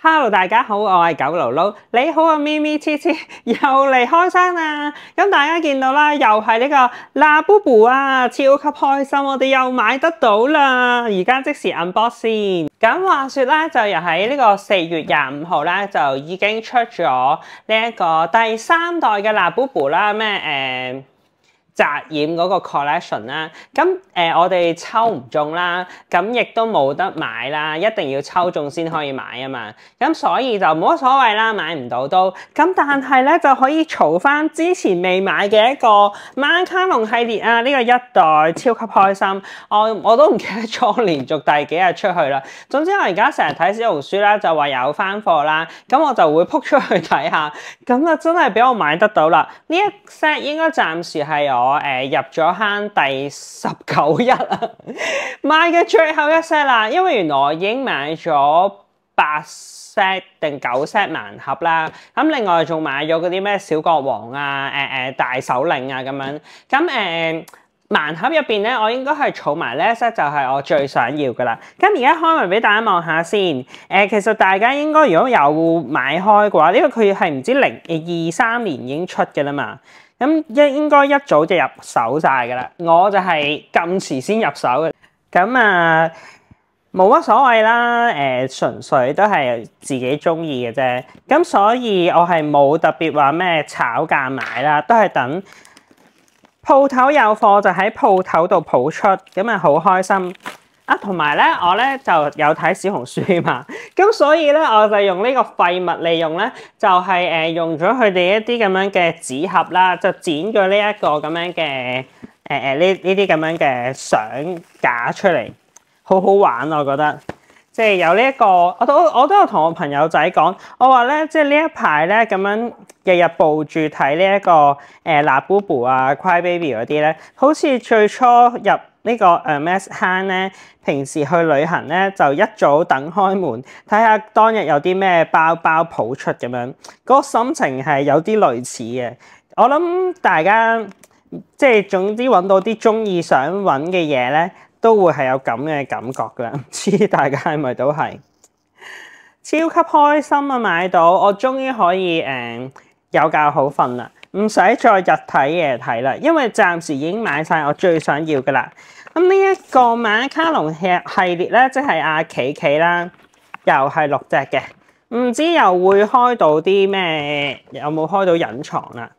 Hello， 大家好，我係九盧盧。你好啊，咪咪黐黐又嚟開箱啦！咁大家見到啦，又係呢個嗱布布啊，超級開心，我哋又買得到啦！而家即時 unbox 先。咁話說咧，就又喺呢個4月25號咧，就已經出咗呢一個第3代嘅嗱布布啦，咩紮染嗰個 collection 啦，咁我哋抽唔中啦，咁亦都冇得買啦，一定要抽中先可以買啊嘛，咁所以就冇乜所謂啦，買唔到都，咁但係咧就可以儲翻之前未買嘅一個馬卡龍系列啊，呢個1代超級開心，我都唔記得咗連續第幾日出去啦，總之我而家成日睇小紅書啦，就話有翻貨啦，咁我就會撲出去睇下，咁啊真係俾我買得到啦，呢一 set 應該暫時係我入咗坑第19日啊，買嘅最後一 set 啦，因為原來我已經買咗8 set 定9 set 盲盒啦，咁另外仲買咗嗰啲咩小國王啊、大首領啊咁樣，咁盲盒入邊咧，我應該係儲埋呢一 set 就係我最想要噶啦。咁而家開埋俾大家望下先。其實大家應該如果有買開嘅話，呢個佢係唔知2023年已經出嘅啦嘛。咁應該一早就入手晒噶啦，我就係咁遲先入手嘅。咁啊冇乜所謂啦，純粹都係自己中意嘅啫。咁所以我係冇特別話咩炒價買啦，都係等鋪頭有貨就喺鋪頭度鋪出，咁啊好開心。啊，同埋咧，我咧就有睇小紅書嘛，咁所以咧我就用呢個廢物利用咧，就係用咗佢哋一啲咁樣嘅紙盒啦，就剪咗呢一個咁樣嘅呢啲咁樣嘅相架出嚟，好好玩我覺得。即係有呢一個，我都有同我朋友仔講，我話咧，即係呢一排咧咁樣日日抱住睇呢一個嗱布布啊、Cry Baby 嗰啲咧，好似最初入呢個Hermes坑咧，平時去旅行咧就一早等開門，睇下當日有啲咩包包抱出咁樣，嗰個心情係有啲類似嘅。我諗大家即係總之揾到啲中意想揾嘅嘢咧，都會係有咁嘅感覺㗎，唔知大家係咪都係超級開心啊！買到我終於可以有覺好瞓啦，唔使再日睇夜睇啦，因為暫時已經買晒我最想要㗎啦。咁呢一個馬卡龍系列咧，即係阿琪琪啦，又係6隻嘅，唔知又會開到啲咩？有冇開到隱藏啦？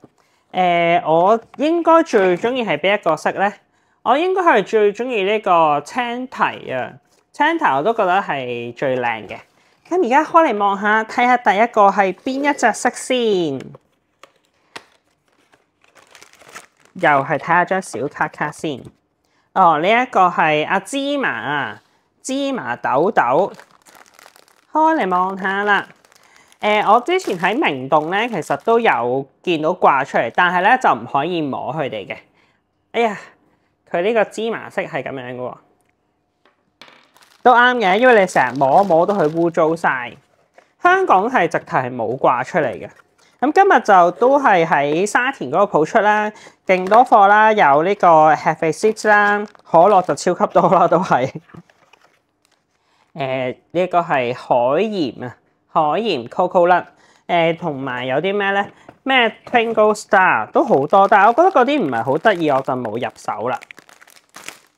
我應該最中意係邊一個色咧？我應該係最中意呢個青提啊，青提我都覺得係最靚嘅。咁而家開嚟望下，睇下第一個係邊一隻色先。又係睇下張小卡卡先。哦，呢一個係阿芝麻啊，芝麻豆豆。開嚟望下啦。我之前喺明洞咧，其實都有見到掛出嚟，但係咧就唔可以摸佢哋嘅。哎呀！佢呢個芝麻色係咁樣嘅喎，都啱嘅，因為你成日摸到佢污糟晒。香港係直頭係冇掛出嚟嘅。咁今日就都係喺沙田嗰個鋪出啦，勁多貨啦，有呢個 Hefe Six 啦，可樂就超級多啦，都係。呢個係海鹽啊，海鹽 Coco 粒，同埋有啲咩咧？咩 Twinkle Star 都好多，但係我覺得嗰啲唔係好得意，我就冇入手啦。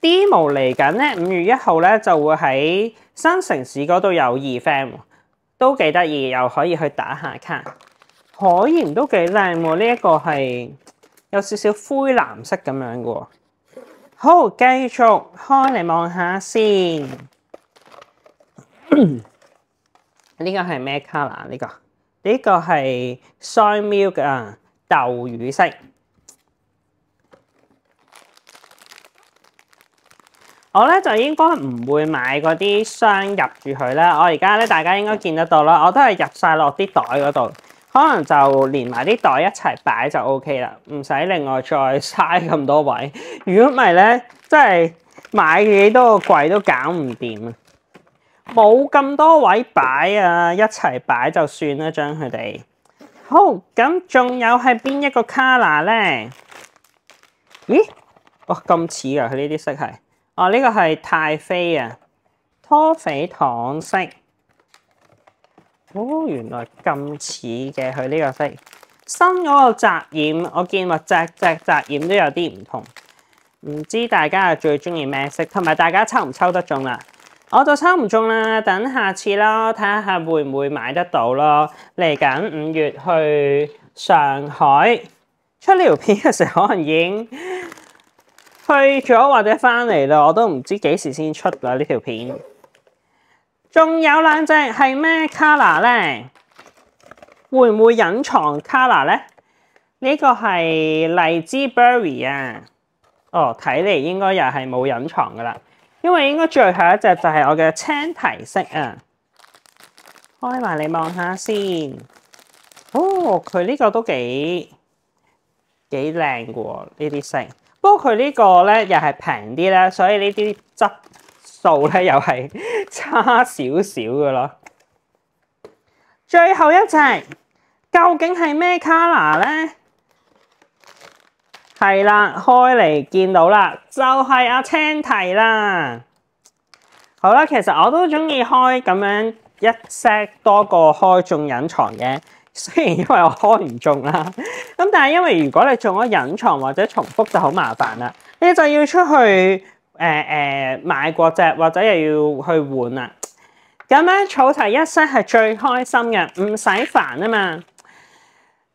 Demo 嚟緊咧，5月1號咧就會喺新城市嗰度有event，都幾得意，又可以去打下卡。海鹽都幾靚喎，呢一個係有少少灰藍色咁樣嘅喎。好，繼續開嚟望下先。呢個係咩 color？ 呢個係 soy milk 啊，豆乳色。我咧就應該唔會買嗰啲箱入住佢啦。我而家咧大家應該見得到啦，我都係入晒落啲袋嗰度。可能就連埋啲袋一齊擺就 OK 啦，唔使另外再嘥咁多位。如果唔係咧，真係買幾多個櫃都搞唔掂啊！冇咁多位擺啊，一齊擺就算啦，將佢哋。好，咁仲有係邊一個 color 咧？咦？哇，咁似啊！佢呢啲色係，哦，呢個係太妃啊，拖肥糖色。哦，原來咁似嘅佢呢個色。新嗰個紮染，我見話隻紮染都有啲唔同。唔知大家係最中意咩色，同埋大家抽唔抽得中啦？我就抽唔中啦，等下次咯，睇下會唔會買得到咯。嚟緊5月去上海出呢條片嘅時候，可能已經去咗或者翻嚟啦，我都唔知幾時先出啦呢條片。仲有兩隻係咩 color 咧？會唔會隱藏 color 咧？呢個係荔枝 berry 啊！哦，睇嚟應該又係冇隱藏噶啦，因為應該最後一隻就係我嘅青提色啊！開埋嚟望下先。哦，佢呢個都幾靚嘅喎，呢啲色。不過佢呢個咧又係平啲咧，所以呢啲質素咧又係差少少嘅咯。最後一隻究竟係咩 color 咧？係啦，開嚟見到啦，就係阿青提啦。好啦，其實我都中意開咁樣一 set 多過開中隱藏嘅。雖然因為我開唔中啦，咁但係因為如果你中咗隱藏或者重複就好麻煩啦，你就要出去買過隻或者又要去換啦。咁樣儲齊一 set 係最開心嘅，唔使煩啊嘛。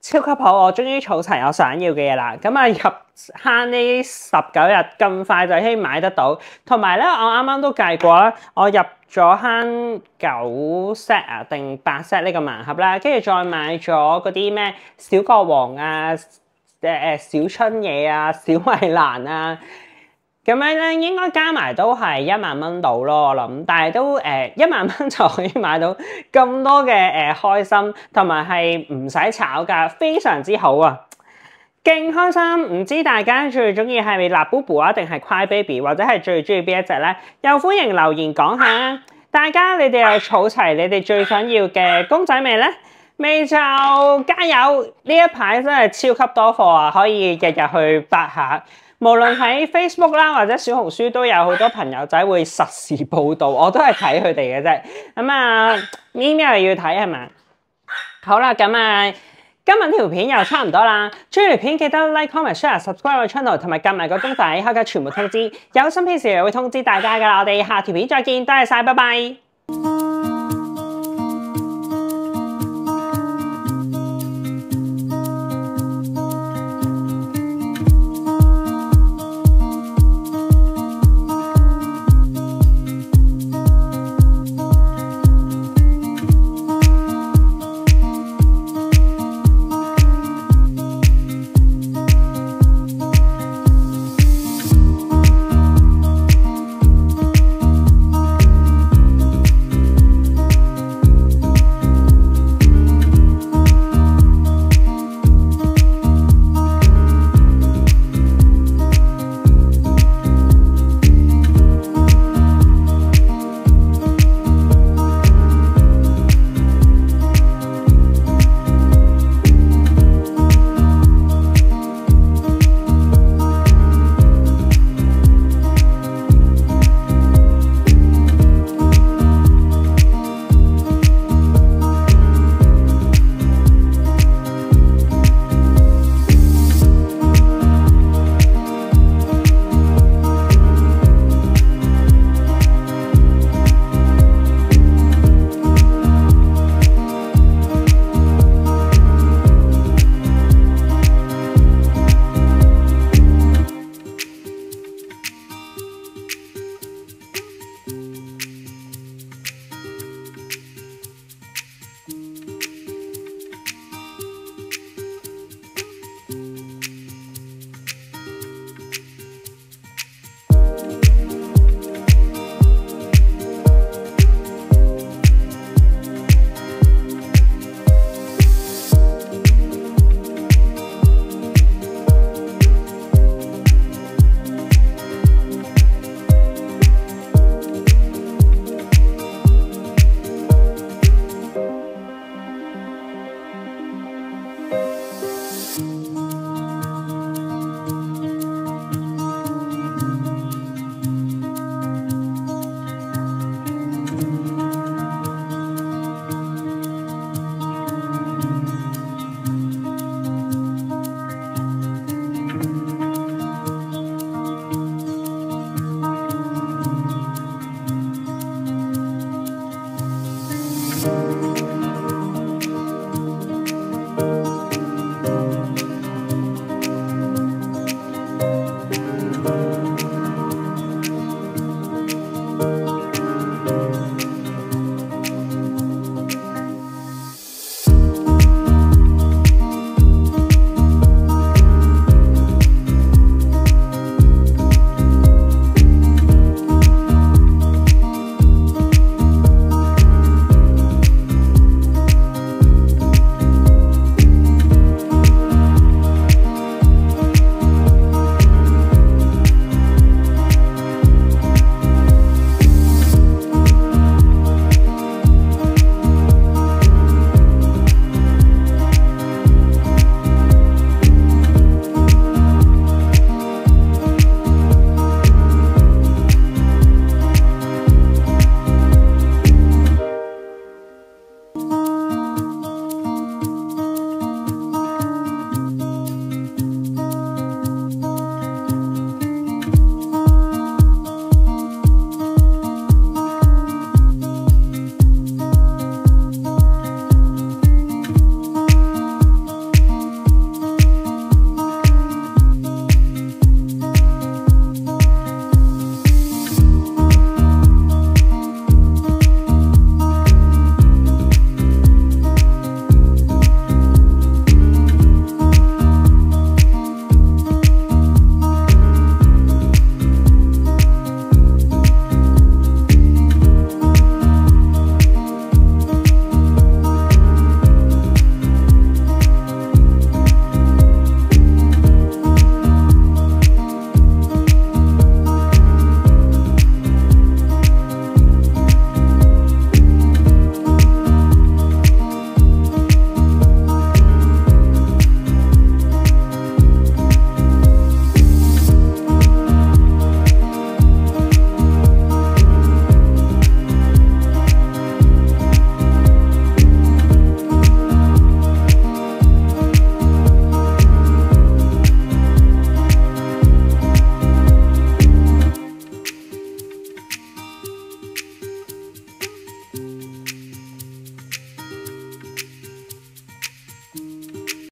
超級好，我終於儲齊我想要嘅嘢啦。咁啊入慳呢19日咁快就可以買得到，同埋咧我啱啱都計過啦，我入咗慳9 set 啊定8 set 呢個盲盒啦，跟住再買咗嗰啲咩小國王啊、小春野啊、小米蘭啊。咁樣咧，應該加埋都係1萬蚊到咯，我諗。但係都1萬蚊就可以買到咁多嘅開心，同埋係唔使炒價，非常之好啊！勁開心！唔知大家最中意係咪辣 BoBo啊，定係 Cry Baby， 或者係最中意邊一隻咧？又歡迎留言講下。大家你哋又儲齊你哋最想要嘅公仔未咧？未就加油！呢一排真係超級多貨啊，可以日日去八下。無論喺 Facebook 啦或者小紅書都有好多朋友仔會實時報導，我都係睇佢哋嘅啫。咁啊，咪咪又要睇係咪？好啦，咁啊，今日呢條片又差唔多啦。中意條片記得 like、comment、share、subscribe 我 channel， 同埋撳埋個鐘仔，開啟全部通知。有新片時會通知大家㗎啦。我哋下條片再見，多謝晒，拜拜。